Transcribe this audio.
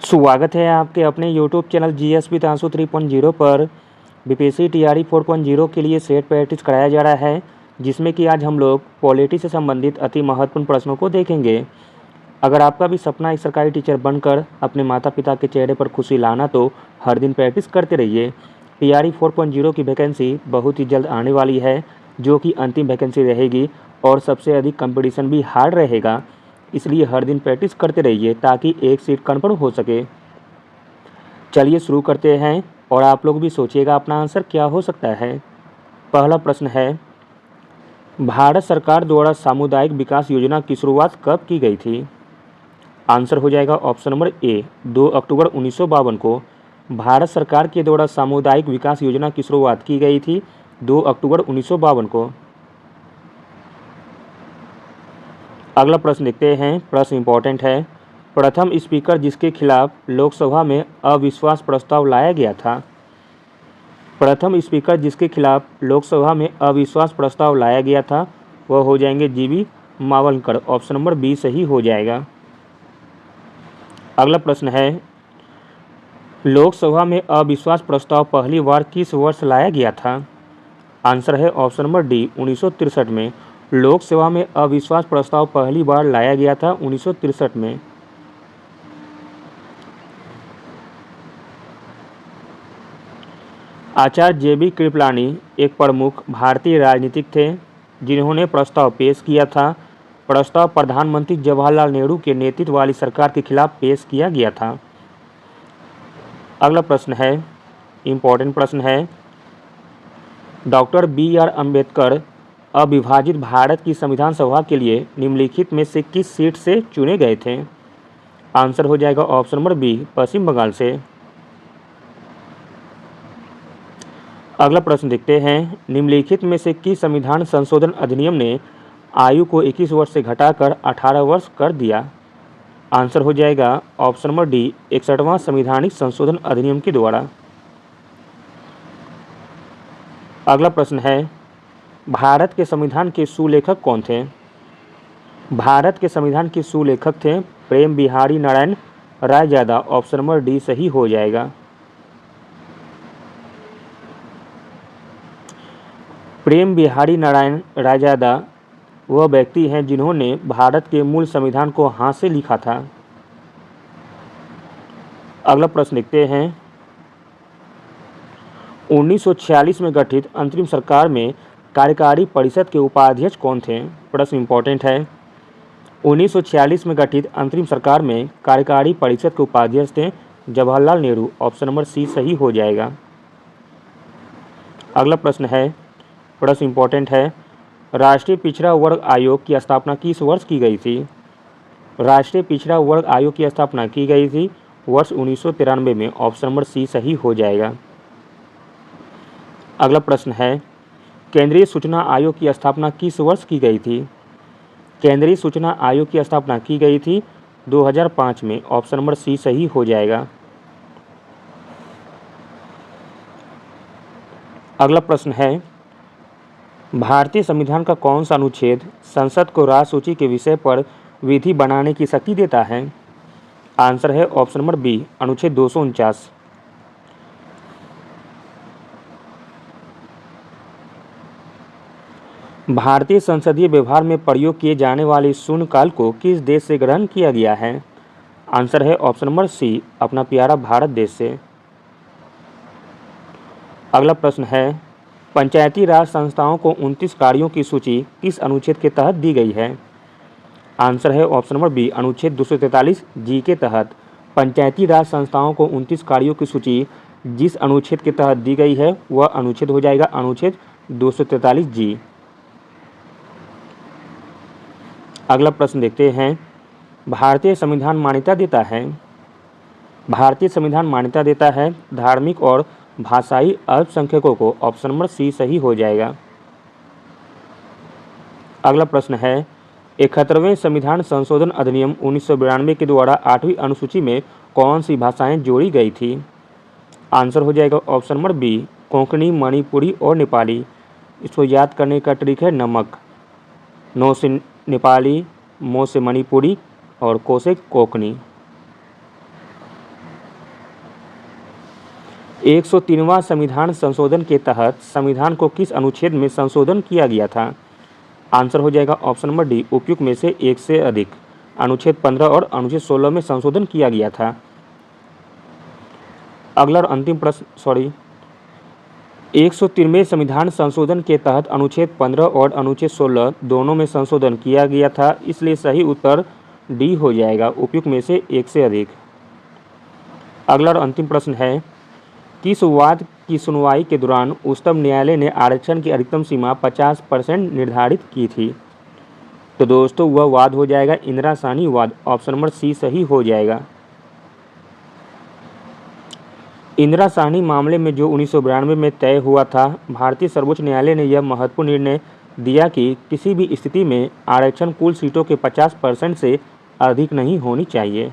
स्वागत है आपके अपने यूट्यूब चैनल जीएस पितांशु 3.0 पर। बीपीएससी टीआरई 4.0 के लिए सेट प्रैक्टिस कराया जा रहा है, जिसमें कि आज हम लोग पॉलिटी से संबंधित अति महत्वपूर्ण प्रश्नों को देखेंगे। अगर आपका भी सपना एक सरकारी टीचर बनकर अपने माता पिता के चेहरे पर खुशी लाना, तो हर दिन प्रैक्टिस करते रहिए। टीआरई 4.0 की वैकेंसी बहुत ही जल्द आने वाली है, जो कि अंतिम वैकेंसी रहेगी और सबसे अधिक कंपटीशन भी हार्ड रहेगा। इसलिए हर दिन प्रैक्टिस करते रहिए ताकि एक सीट कन्फर्म हो सके। चलिए शुरू करते हैं और आप लोग भी सोचिएगा अपना आंसर क्या हो सकता है। पहला प्रश्न है, भारत सरकार द्वारा सामुदायिक विकास योजना की शुरुआत कब की गई थी? आंसर हो जाएगा ऑप्शन नंबर ए, 2 अक्टूबर 1952 को भारत सरकार के द्वारा सामुदायिक विकास योजना की शुरुआत की गई थी, 2 अक्टूबर 1952 को। अगला प्रश्न देखते हैं। प्रश्न इंपॉर्टेंट है। प्रथम स्पीकर जिसके खिलाफ लोकसभा में अविश्वास प्रस्ताव लाया गया था? प्रथम स्पीकर जिसके खिलाफ लोकसभा में अविश्वास प्रस्ताव लाया गया था वह हो जाएंगे जीवी मावलकर। ऑप्शन नंबर बी सही हो जाएगा। अगला प्रश्न है, लोकसभा में अविश्वास प्रस्ताव पहली बार किस वर्ष लाया गया था? आंसर है ऑप्शन नंबर डी, 1963 में। लोकसभा में अविश्वास प्रस्ताव पहली बार लाया गया था 1963 में। आचार्य जेबी कृपलानी एक प्रमुख भारतीय राजनीतिक थे जिन्होंने प्रस्ताव पेश किया था। प्रस्ताव प्रधानमंत्री जवाहरलाल नेहरू के नेतृत्व वाली सरकार के खिलाफ पेश किया गया था। अगला प्रश्न है, इम्पोर्टेंट प्रश्न है। Doctor B R. अम्बेडकर अविभाजित भारत की संविधान सभा के लिए निम्नलिखित में से किस सीट से चुने गए थे? आंसर हो जाएगा ऑप्शन नंबर बी, पश्चिम बंगाल से। अगला प्रश्न देखते हैं। निम्नलिखित में से किस संविधान संशोधन अधिनियम ने आयु को 21 वर्ष से घटाकर 18 वर्ष कर दिया? आंसर हो जाएगा ऑप्शन नंबर डी, 61वां संवैधानिक संशोधन अधिनियम के द्वारा। अगला प्रश्न है, भारत के संविधान के सुलेखक कौन थे? भारत के संविधान के सुलेखक थे Prem Bihari Narayan Raizada. Option number D सही हो जाएगा। प्रेम बिहारी नारायण रायजादा वह व्यक्ति हैं जिन्होंने भारत के मूल संविधान को हाथ से लिखा था। अगला प्रश्न देखते हैं। 1946 में गठित अंतरिम सरकार में कार्यकारी परिषद के उपाध्यक्ष कौन थे? प्रश्न इंपॉर्टेंट है। 1946 में गठित अंतरिम सरकार में कार्यकारी परिषद के उपाध्यक्ष थे Jawaharlal Nehru. Option number C सही हो जाएगा। अगला प्रश्न है, प्रश्न इंपॉर्टेंट है। राष्ट्रीय पिछड़ा वर्ग आयोग की स्थापना किस वर्ष की गई थी? राष्ट्रीय पिछड़ा वर्ग आयोग की स्थापना की गई थी वर्ष 1993 में। ऑप्शन नंबर सी सही हो जाएगा। अगला प्रश्न है, केंद्रीय सूचना आयोग की स्थापना किस वर्ष की गई थी? केंद्रीय सूचना आयोग की स्थापना की गई थी 2005 में। ऑप्शन नंबर सी सही हो जाएगा। अगला प्रश्न है, भारतीय संविधान का कौन सा अनुच्छेद संसद को राज्य सूची के विषय पर विधि बनाने की शक्ति देता है? आंसर है ऑप्शन नंबर बी, अनुच्छेद 249। भारतीय संसदीय व्यवहार में प्रयोग किए जाने वाले शून्यकाल को किस देश से ग्रहण किया गया है? आंसर है ऑप्शन नंबर सी, अपना प्यारा भारत देश से। अगला प्रश्न है, पंचायती राज संस्थाओं को 29 कार्यों की सूची किस अनुच्छेद के तहत दी गई है? आंसर है ऑप्शन नंबर बी, अनुच्छेद 243 जी के तहत। पंचायती राज संस्थाओं को 29 कार्यों की सूची जिस अनुच्छेद के तहत दी गई है वह अनुच्छेद हो जाएगा अनुच्छेद 243 जी। अगला प्रश्न देखते हैं। भारतीय संविधान मान्यता देता है? भारतीय संविधान मान्यता देता है धार्मिक और भाषाई अल्पसंख्यकों को। ऑप्शन नंबर सी सही हो जाएगा। अगला प्रश्न है, 71वें संविधान संशोधन अधिनियम 1992 के द्वारा 8वीं अनुसूची में कौन सी भाषाएं जोड़ी गई थी? आंसर हो जाएगा option number B, Konkani, Manipuri और नेपाली। इसको याद करने का ट्रिक है नमक। नो से नेपाली, मो से मणिपुरी और को से कोंकणी। 103वां संविधान संशोधन के तहत संविधान को किस अनुच्छेद में संशोधन किया गया था? आंसर हो जाएगा ऑप्शन नंबर डी, उपयुक्त में से एक से अधिक। अनुच्छेद 15 और अनुच्छेद 16 में संशोधन किया गया था। अगला और अंतिम प्रश्न 103वें संविधान संशोधन के तहत अनुच्छेद 15 और अनुच्छेद 16 दोनों में संशोधन किया गया था, इसलिए सही उत्तर डी हो जाएगा, उपयुक्त में से एक से अधिक। अगला और अंतिम प्रश्न है, किस वाद की सुनवाई के दौरान उच्चतम न्यायालय ने आरक्षण की अधिकतम सीमा 50% निर्धारित की थी? तो दोस्तों वह वाद हो जाएगा इंदिरा साहनी वाद, ऑप्शन नंबर सी सही हो जाएगा। इंदिरा साहनी मामले में जो 1992 में तय हुआ था, भारतीय सर्वोच्च न्यायालय ने यह महत्वपूर्ण निर्णय दिया कि किसी भी स्थिति में आरक्षण कुल सीटों के 50% से अधिक नहीं होनी चाहिए।